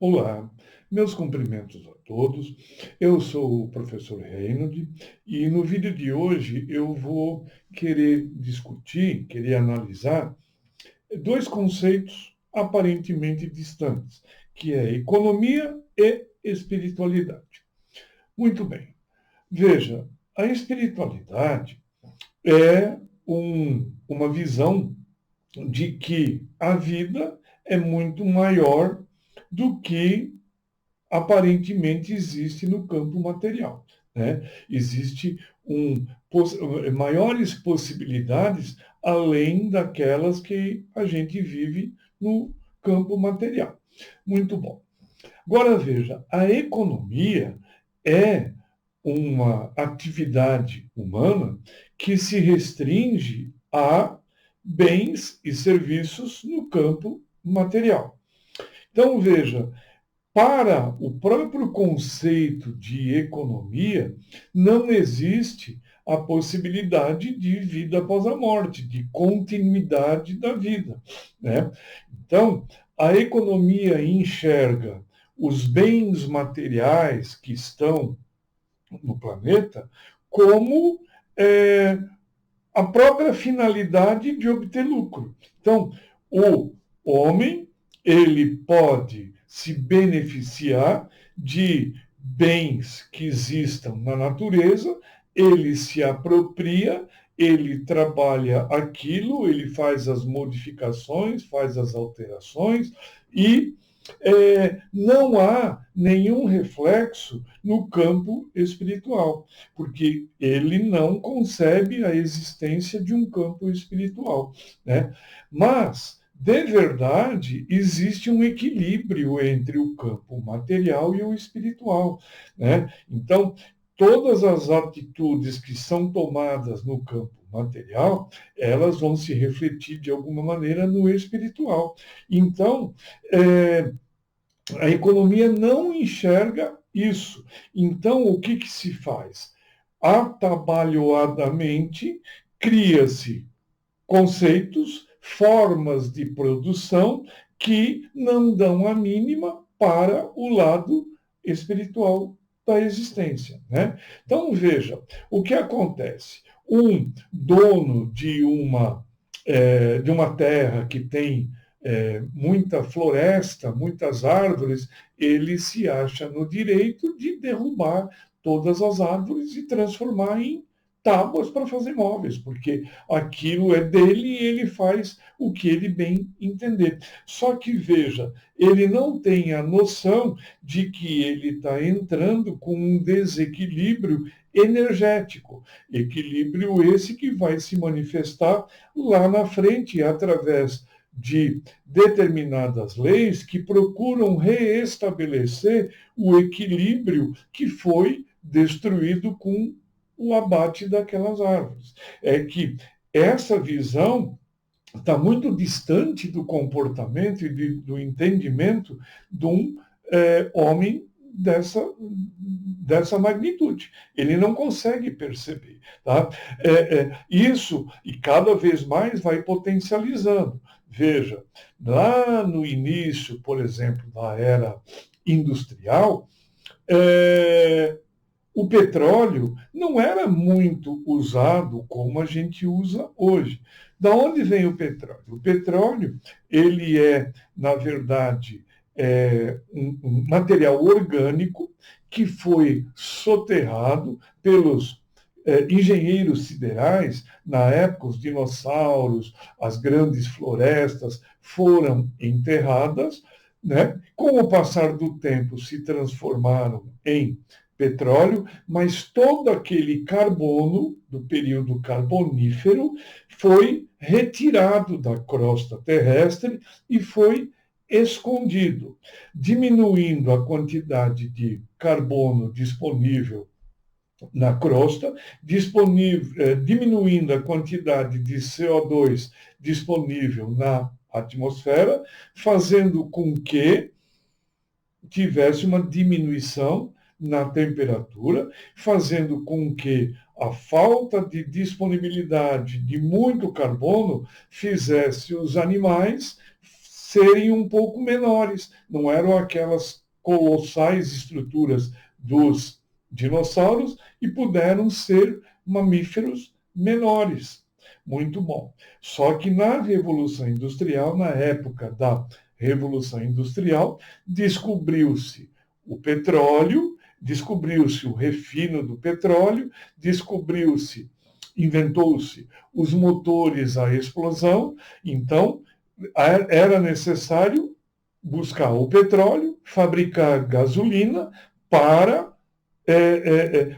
Olá, meus cumprimentos a todos. Eu sou o professor Reinhold e no vídeo de hoje eu vou querer discutir, querer analisar dois conceitos aparentemente distantes, que é economia e espiritualidade. Muito bem. Veja, a espiritualidade é uma visão de que a vida é muito maior do que aparentemente existe no campo material. Né? Existe maiores possibilidades além daquelas que a gente vive no campo material. Muito bom. Agora veja, a economia é uma atividade humana que se restringe a bens e serviços no campo material. Então, veja, para o próprio conceito de economia, não existe a possibilidade de vida após a morte, de continuidade da vida. Né? Então, a economia enxerga os bens materiais que estão no planeta como a própria finalidade de obter lucro. Então, o homem ele pode se beneficiar de bens que existam na natureza, ele se apropria, ele trabalha aquilo, ele faz as modificações, faz as alterações e não há nenhum reflexo no campo espiritual, porque ele não concebe a existência de um campo espiritual. Né? Mas, de verdade, existe um equilíbrio entre o campo material e o espiritual. Né? Então, todas as atitudes que são tomadas no campo material, elas vão se refletir de alguma maneira no espiritual. Então, a economia não enxerga isso. Então, o que se faz? Atabalhoadamente, cria-se conceitos, formas de produção que não dão a mínima para o lado espiritual da existência. Né? Então, veja, o que acontece? Um dono de uma terra que tem muita floresta, muitas árvores, ele se acha no direito de derrubar todas as árvores e transformar em tábuas para fazer móveis, porque aquilo é dele e ele faz o que ele bem entender. Só que, veja, ele não tem a noção de que ele está entrando com um desequilíbrio energético. Equilíbrio esse que vai se manifestar lá na frente através de determinadas leis que procuram reestabelecer o equilíbrio que foi destruído com o abate daquelas árvores. É que essa visão está muito distante do comportamento e do entendimento de um homem dessa magnitude. Ele não consegue perceber. Tá? Isso, e cada vez mais vai potencializando. Veja, lá no início, por exemplo, da era industrial, o petróleo não era muito usado como a gente usa hoje. Da onde vem o petróleo? O petróleo, ele na verdade, um material orgânico que foi soterrado pelos engenheiros siderais. Na época, os dinossauros, as grandes florestas foram enterradas, né? Com o passar do tempo, se transformaram em petróleo, mas todo aquele carbono do período carbonífero foi retirado da crosta terrestre e foi escondido, diminuindo a quantidade de carbono disponível na crosta, diminuindo a quantidade de CO2 disponível na atmosfera, fazendo com que tivesse uma diminuição na temperatura, fazendo com que a falta de disponibilidade de muito carbono fizesse os animais serem um pouco menores. Não eram aquelas colossais estruturas dos dinossauros e puderam ser mamíferos menores. Muito bom. Só que na Revolução Industrial, na época da Revolução Industrial, descobriu-se o petróleo, descobriu-se o refino do petróleo, inventou-se os motores à explosão, então era necessário buscar o petróleo, fabricar gasolina para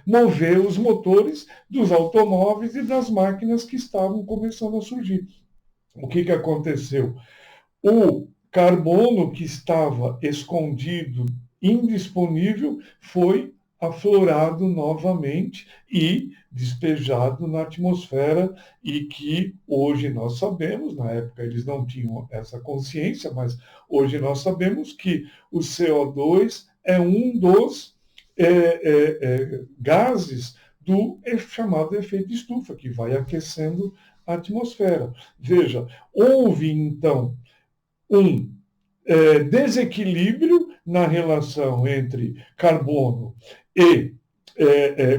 mover os motores dos automóveis e das máquinas que estavam começando a surgir. O que aconteceu? O carbono que estava escondido, indisponível, foi aflorado novamente e despejado na atmosfera, e que hoje nós sabemos, na época eles não tinham essa consciência, mas hoje nós sabemos que o CO2 é um dos gases do chamado efeito estufa, que vai aquecendo a atmosfera. Veja, houve então um desequilíbrio na relação entre carbono e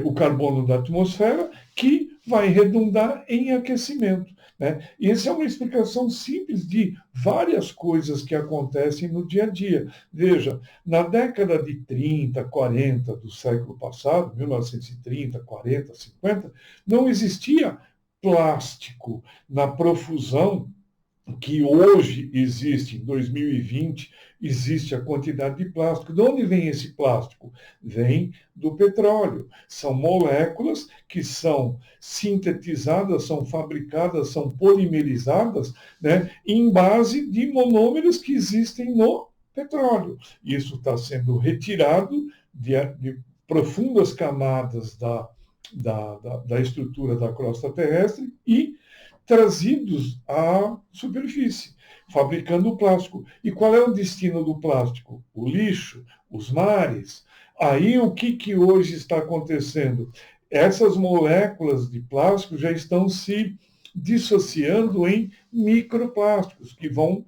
o carbono da atmosfera, que vai redundar em aquecimento. Né? Essa é uma explicação simples de várias coisas que acontecem no dia a dia. Veja, na década de 30, 40 do século passado, 1930, 40, 50, não existia plástico na profusão que hoje existe. Em 2020, existe a quantidade de plástico. De onde vem esse plástico? Vem do petróleo. São moléculas que são sintetizadas, são fabricadas, são polimerizadas, né, em base de monômeros que existem no petróleo. Isso está sendo retirado de profundas camadas da estrutura da crosta terrestre e trazidos à superfície, fabricando o plástico. E qual é o destino do plástico? O lixo, os mares. Aí o que hoje está acontecendo? Essas moléculas de plástico já estão se dissociando em microplásticos, que vão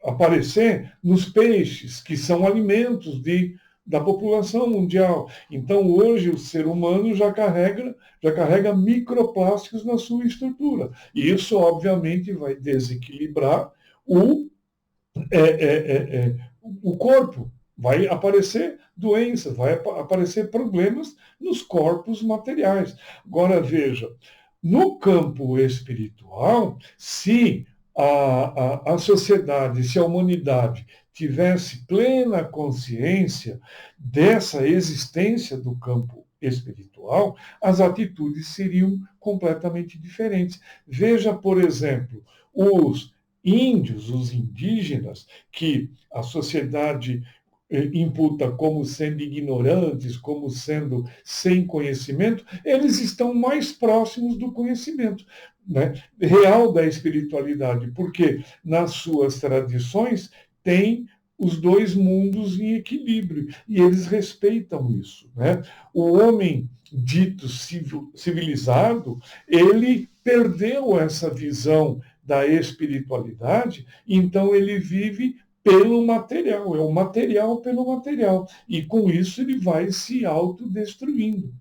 aparecer nos peixes, que são alimentos da população mundial. Então, hoje, o ser humano já carrega microplásticos na sua estrutura. E isso, obviamente, vai desequilibrar o corpo. Vai aparecer doenças, vai aparecer problemas nos corpos materiais. Agora, veja, no campo espiritual, se a sociedade, se a humanidade tivesse plena consciência dessa existência do campo espiritual, as atitudes seriam completamente diferentes. Veja, por exemplo, os índios, os indígenas, que a sociedade imputa como sendo ignorantes, como sendo sem conhecimento, eles estão mais próximos do conhecimento, né, real da espiritualidade, porque nas suas tradições tem os dois mundos em equilíbrio, e eles respeitam isso. Né? O homem dito civilizado, ele perdeu essa visão da espiritualidade, então ele vive pelo material, é o material pelo material, e com isso ele vai se autodestruindo.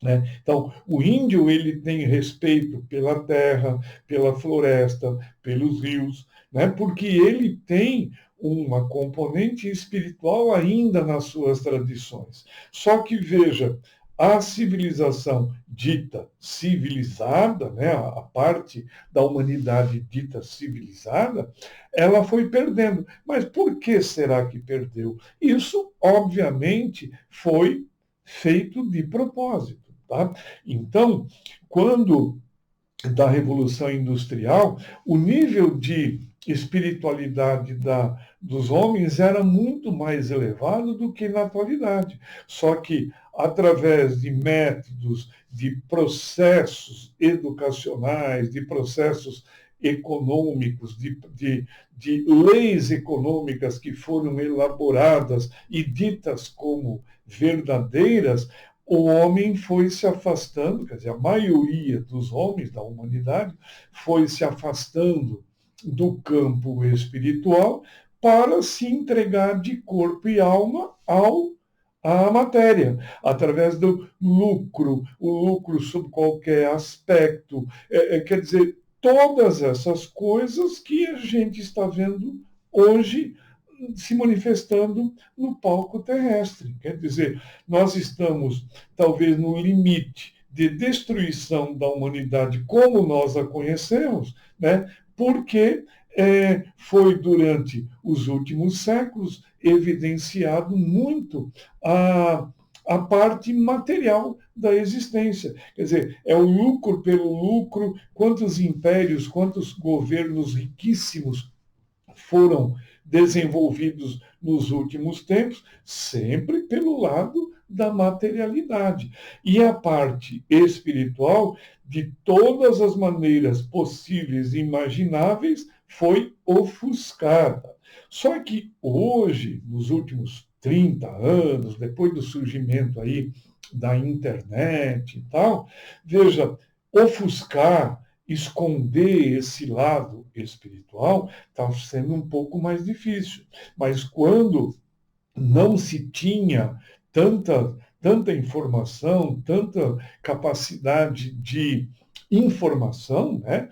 Né? Então, o índio ele tem respeito pela terra, pela floresta, pelos rios, né? Porque ele tem uma componente espiritual ainda nas suas tradições. Só que, veja, a civilização dita civilizada, né, a parte da humanidade dita civilizada, ela foi perdendo. Mas por que será que perdeu? Isso, obviamente, foi feito de propósito. Tá? Então, quando da Revolução Industrial, o nível de espiritualidade dos homens era muito mais elevado do que na atualidade. Só que, através de métodos, de processos educacionais, de processos econômicos, de leis econômicas que foram elaboradas e ditas como verdadeiras, o homem foi se afastando, quer dizer, a maioria dos homens da humanidade foi se afastando do campo espiritual para se entregar de corpo e alma à matéria, através do lucro, o lucro sob qualquer aspecto. Quer dizer, todas essas coisas que a gente está vendo hoje se manifestando no palco terrestre. Quer dizer, nós estamos talvez no limite de destruição da humanidade como nós a conhecemos, né? Porque foi durante os últimos séculos evidenciado muito a parte material da existência. Quer dizer, é o lucro pelo lucro, quantos impérios, quantos governos riquíssimos foram desenvolvidos nos últimos tempos, sempre pelo lado da materialidade. E a parte espiritual, de todas as maneiras possíveis e imagináveis, foi ofuscada. Só que hoje, nos últimos 30 anos, depois do surgimento aí da internet e tal, veja, ofuscar, esconder esse lado espiritual está sendo um pouco mais difícil. Mas quando não se tinha tanta informação, tanta capacidade de informação, né?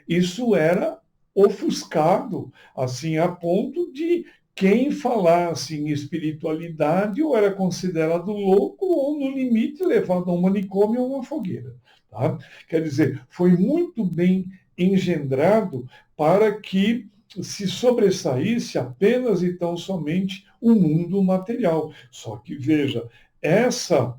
Isso era ofuscado, assim, a ponto de quem falasse em espiritualidade ou era considerado louco ou, no limite, levado a um manicômio ou uma fogueira. Tá? Quer dizer, foi muito bem engendrado para que se sobressaísse apenas e tão somente o mundo material. Só que, veja, essa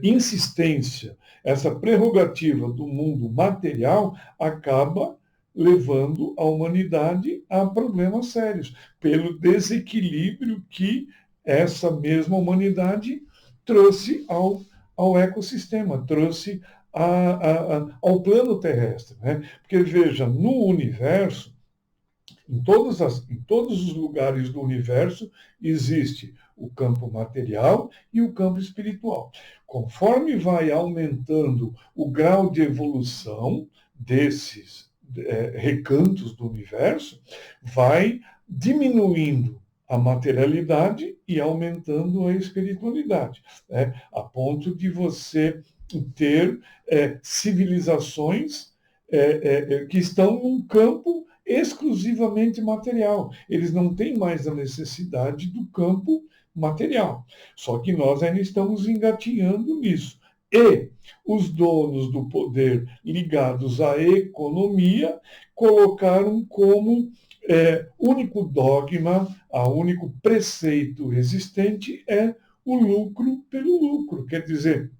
insistência, essa prerrogativa do mundo material acaba levando a humanidade a problemas sérios, pelo desequilíbrio que essa mesma humanidade trouxe ao ecossistema, trouxe ao plano terrestre. Né? Porque, veja, no universo, em todos os lugares do universo, existe o campo material e o campo espiritual. Conforme vai aumentando o grau de evolução desses recantos do universo, vai diminuindo a materialidade e aumentando a espiritualidade, né? A ponto de você ter civilizações que estão num campo exclusivamente material. Eles não têm mais a necessidade do campo material. Só que nós ainda estamos engatinhando nisso. E os donos do poder ligados à economia colocaram como único dogma, a único preceito existente é o lucro pelo lucro. Quer dizer,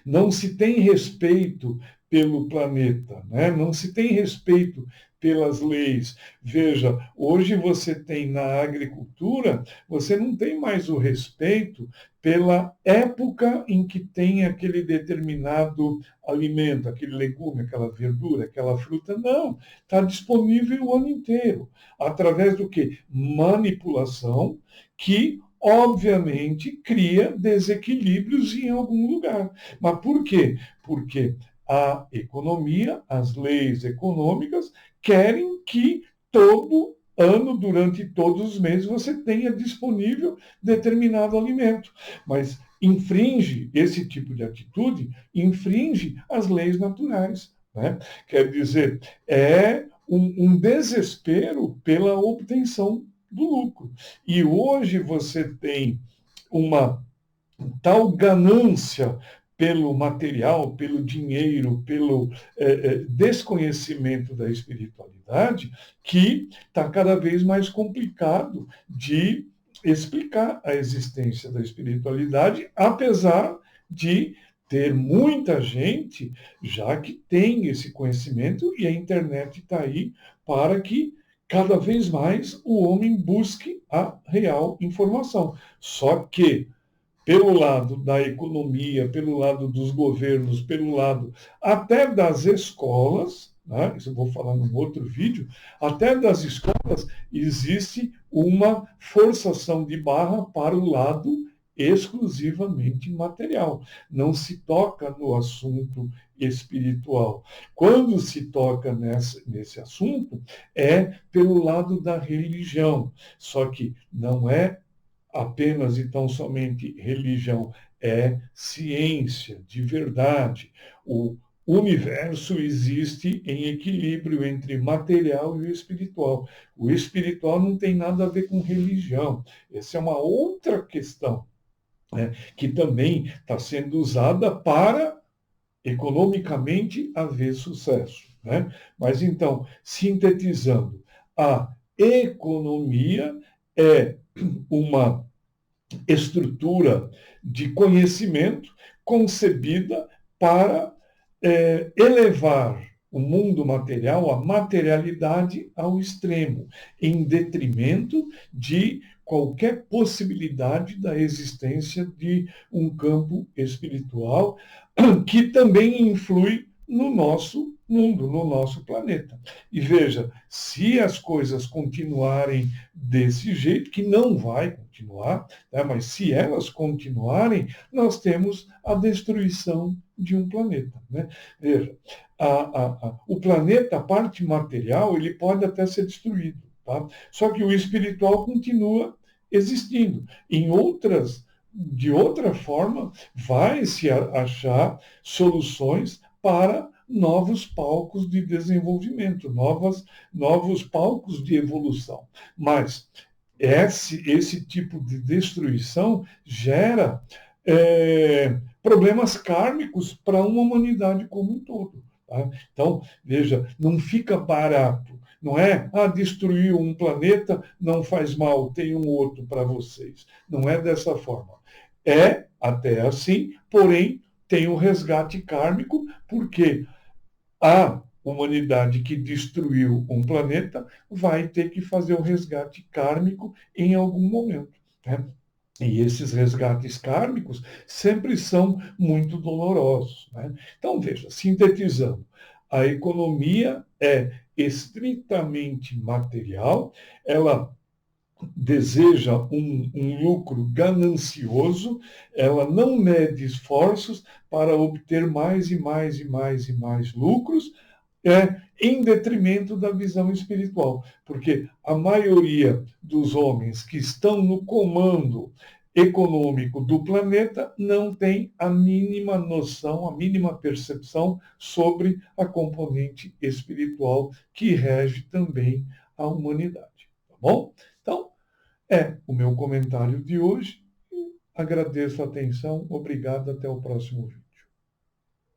não se tem respeito pelo planeta, né? Não se tem respeito pelas leis. Veja, hoje você tem na agricultura, você não tem mais o respeito pela época em que tem aquele determinado alimento, aquele legume, aquela verdura, aquela fruta. Não, está disponível o ano inteiro. Através do quê? Manipulação que obviamente cria desequilíbrios em algum lugar. Mas por quê? Porque a economia, as leis econômicas, querem que todo ano, durante todos os meses, você tenha disponível determinado alimento. Mas infringe esse tipo de atitude, infringe as leis naturais. Né? Quer dizer, é um desespero pela obtenção do lucro. E hoje você tem uma tal ganância pelo material, pelo dinheiro, pelo desconhecimento da espiritualidade, que está cada vez mais complicado de explicar a existência da espiritualidade, apesar de ter muita gente já que tem esse conhecimento e a internet está aí para que cada vez mais o homem busque a real informação. Só que pelo lado da economia, pelo lado dos governos, pelo lado até das escolas, né? Isso eu vou falar num outro vídeo, até das escolas existe uma forçação de barra para o lado exclusivamente material. Não se toca no assunto espiritual. Quando se toca nesse assunto, é pelo lado da religião. Só que não é apenas e tão somente religião, é ciência, de verdade. O universo existe em equilíbrio entre material e o espiritual. O espiritual não tem nada a ver com religião. Essa é uma outra questão, né, que também está sendo usada para economicamente haver sucesso, né? Mas então, sintetizando, a economia é uma estrutura de conhecimento concebida para elevar o mundo material, a materialidade ao extremo, em detrimento de qualquer possibilidade da existência de um campo espiritual que também influi no nosso mundo, no nosso planeta. E veja, se as coisas continuarem desse jeito, que não vai continuar, né, mas se elas continuarem, nós temos a destruição de um planeta. Né? Veja, o planeta, a parte material, ele pode até ser destruído, tá? Só que o espiritual continua existindo. De outra forma, vai se achar soluções para novos palcos de desenvolvimento, novos palcos de evolução. Mas esse tipo de destruição gera problemas kármicos para uma humanidade como um todo. Tá? Então, veja, não fica barato. Não é, destruir um planeta não faz mal, tem um outro para vocês. Não é dessa forma. É até assim, porém, tem o resgate kármico, porque a humanidade que destruiu um planeta vai ter que fazer o resgate kármico em algum momento. Né? E esses resgates kármicos sempre são muito dolorosos. Né? Então, veja, sintetizando, a economia é estritamente material, ela deseja um lucro ganancioso, ela não mede esforços para obter mais e mais e mais e mais lucros, em detrimento da visão espiritual, porque a maioria dos homens que estão no comando econômico do planeta não tem a mínima noção, a mínima percepção sobre a componente espiritual que rege também a humanidade. Tá bom? Então, o meu comentário de hoje. Agradeço a atenção. Obrigado. Até o próximo vídeo.